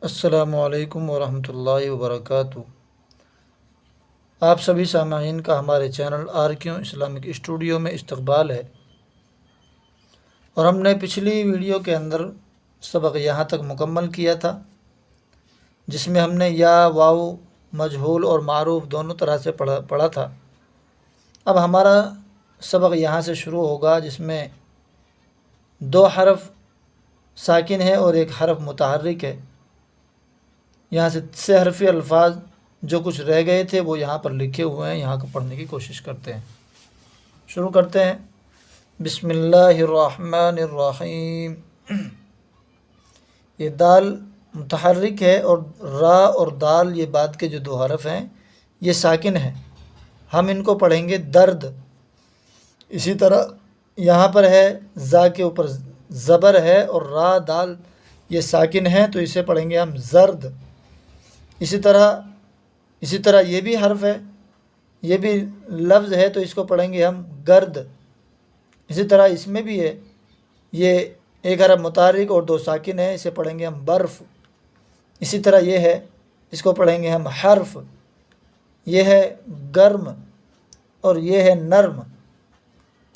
अस्सलामु अलैकुम वरहमतुल्लाहि वबरकातुहू। आप सभी सामाईन का हमारे चैनल RQ इस्लामिक स्टूडियो में इस्तकबाल है। और हमने पिछली वीडियो के अंदर सबक यहाँ तक मुकम्मल किया था, जिसमें हमने या वाव मजहूल और मारूफ दोनों तरह से पढ़ा था। अब हमारा सबक यहाँ से शुरू होगा, जिसमें दो हरफ साकिन है और एक हरफ मुतहर्रिक है। यहाँ से हरफी अल्फाज जो कुछ रह गए थे वो यहाँ पर लिखे हुए हैं, यहाँ को पढ़ने की कोशिश करते हैं। शुरू करते हैं। बिस्मिल्लाहिर्रहमानिर्रहीम। ये दाल मुतहर्रिक है और रा और दाल ये बाद के जो दो हरफ हैं ये साकिन हैं। हम इनको पढ़ेंगे दर्द। इसी तरह यहाँ पर है जा के ऊपर ज़बर है और रा दाल ये साकिन है, तो इसे पढ़ेंगे हम ज़र्द। इसी तरह ये भी हर्फ है, ये भी लफ्ज़ है, तो इसको पढ़ेंगे हम गर्द। इसी तरह इसमें भी है, ये एक हरफ मुतहर्रिक और दो साकिन है, इसे पढ़ेंगे हम बर्फ़। इसी तरह ये है, इसको पढ़ेंगे हम हर्फ। ये है गर्म और ये है नर्म।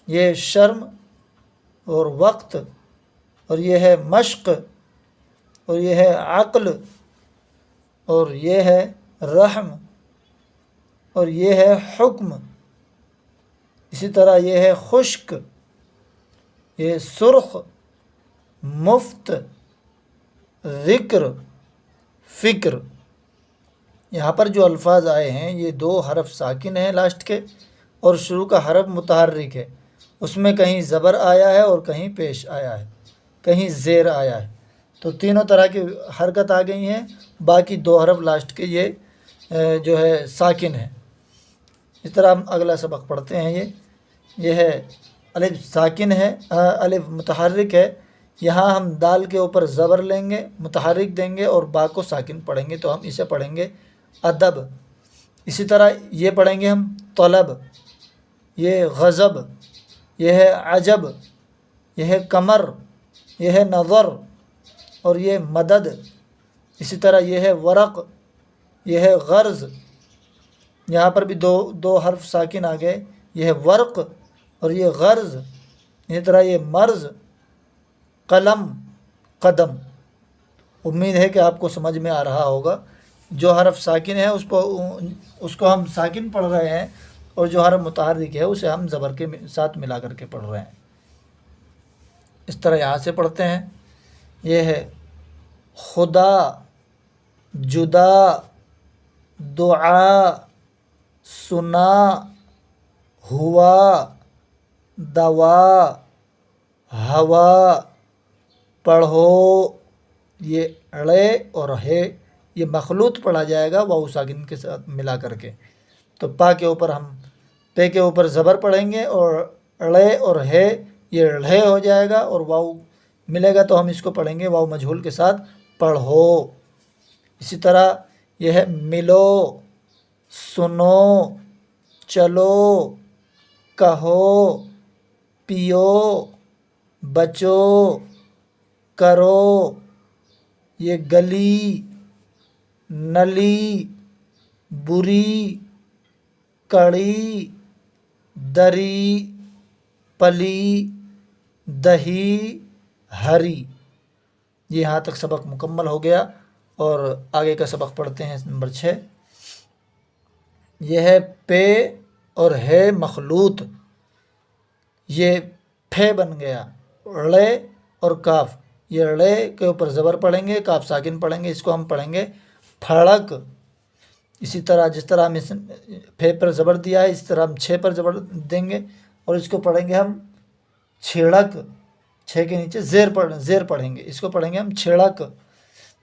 ये शर्म और वक्त, और ये है मश्क, और ये है अक्ल, और ये है रहम, और ये है हुक्म। इसी तरह ये है खुश्क, ये सुर्ख, मुफ्त, ज़िक्र, फ़िक्र। यहाँ पर जो अल्फाज आए हैं ये दो हरफ साकिन हैं लास्ट के, और शुरू का हरफ मुतहर्रिक है। उसमें कहीं ज़बर आया है और कहीं पेश आया है, कहीं ज़ेर आया है, तो तीनों तरह की हरकत आ गई हैं। बाकी दो हरफ लास्ट के ये जो है साकिन है। इस तरह हम अगला सबक पढ़ते हैं। ये है अलिफ साकिन है, अलिफ मुतहर्रिक है। यहाँ हम दाल के ऊपर ज़बर लेंगे, मुतहर्रिक देंगे और बा को साकिन पढ़ेंगे, तो हम इसे पढ़ेंगे अदब। इसी तरह ये पढ़ेंगे हम तलब, ये गज़ब, ये है अजब, ये है कमर, ये है नज़र, और ये मदद। इसी तरह ये है वरक़, ये है गर्ज़। यहाँ पर भी दो हर्फ साकिन आ गए, ये है वर्क़ और ये गर्ज़। इसी तरह ये मर्ज़, कलम, कदम। उम्मीद है कि आपको समझ में आ रहा होगा। जो हरफ साकिन है उसको हम साकिन पढ़ रहे हैं, और जो हरफ मुतहर्रिक है उसे हम ज़बर के साथ मिला करके पढ़ रहे हैं। इस तरह यहाँ से पढ़ते हैं। ये है खुदा, जुदा, दुआ, सुना, हुआ, दवा, हवा, पढ़ो। ये अड़े और है ये मखलूत पढ़ा जाएगा वाव साकिन के साथ मिला करके। तो पा के ऊपर हम पे के ऊपर ज़बर पढ़ेंगे, और अड़े और है ये ढ़े हो जाएगा, और वाव मिलेगा तो हम इसको पढ़ेंगे वाव मजहूल के साथ पढ़ो। इसी तरह यह है मिलो, सुनो, चलो, कहो, पियो, बचो, करो। ये गली, नली, बुरी, कड़ी, दरी, पली, दही, हरी। ये यहाँ तक सबक मुकम्मल हो गया, और आगे का सबक पढ़ते हैं। नंबर 6। यह है पे और है मखलूत। ये फे बन गया, ड़े और काफ। ये ड़े के ऊपर ज़बर पढ़ेंगे, काफ साकिन पढ़ेंगे, इसको हम पढ़ेंगे फड़क। इसी तरह जिस तरह हम इस फे पर ज़बर दिया है, इस तरह हम छे पर ज़बर देंगे, और इसको पढ़ेंगे हम छेड़क। छे के नीचे ज़ेर पढ़ेंगे, इसको पढ़ेंगे हम छेड़क।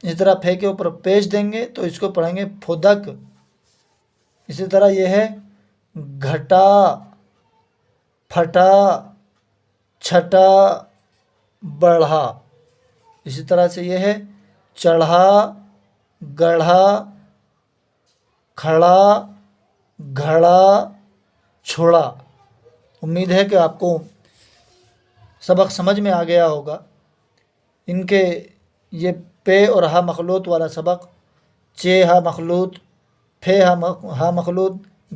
इसी तरह फे के ऊपर पेश देंगे तो इसको पढ़ेंगे फुदक। इसी तरह यह है घटा, फटा, छटा, बढ़ा। इसी तरह से यह है चढ़ा, गढ़ा, खड़ा, घड़ा, छोड़ा। उम्मीद है कि आपको सबक समझ में आ गया होगा। इनके ये پے اور ہا مخلوط والا سبق، چے ہا مخلوط، پھے ہا مخلوط،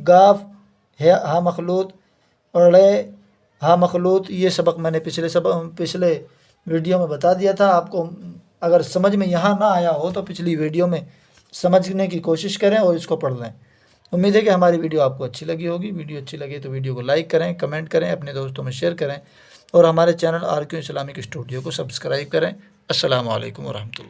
گاف ہا مخلوط اور ڑے ہا مخلوط، یہ سبق میں نے پچھلے ویڈیو میں بتا دیا تھا آپ کو۔ اگر سمجھ میں یہاں نہ آیا ہو تو پچھلی ویڈیو میں سمجھنے کی کوشش کریں اور اس کو پڑھ لیں۔ امید ہے کہ ہماری ویڈیو آپ کو اچھی لگی ہوگی۔ ویڈیو اچھی لگی تو ویڈیو کو لائک کریں، کمنٹ کریں، اپنے دوستوں میں شیئر کریں اور ہمارے چینل RQ اسلامک اسٹوڈیو کو سبسکرائب کریں۔ السلام علیکم ورحمۃ اللہ۔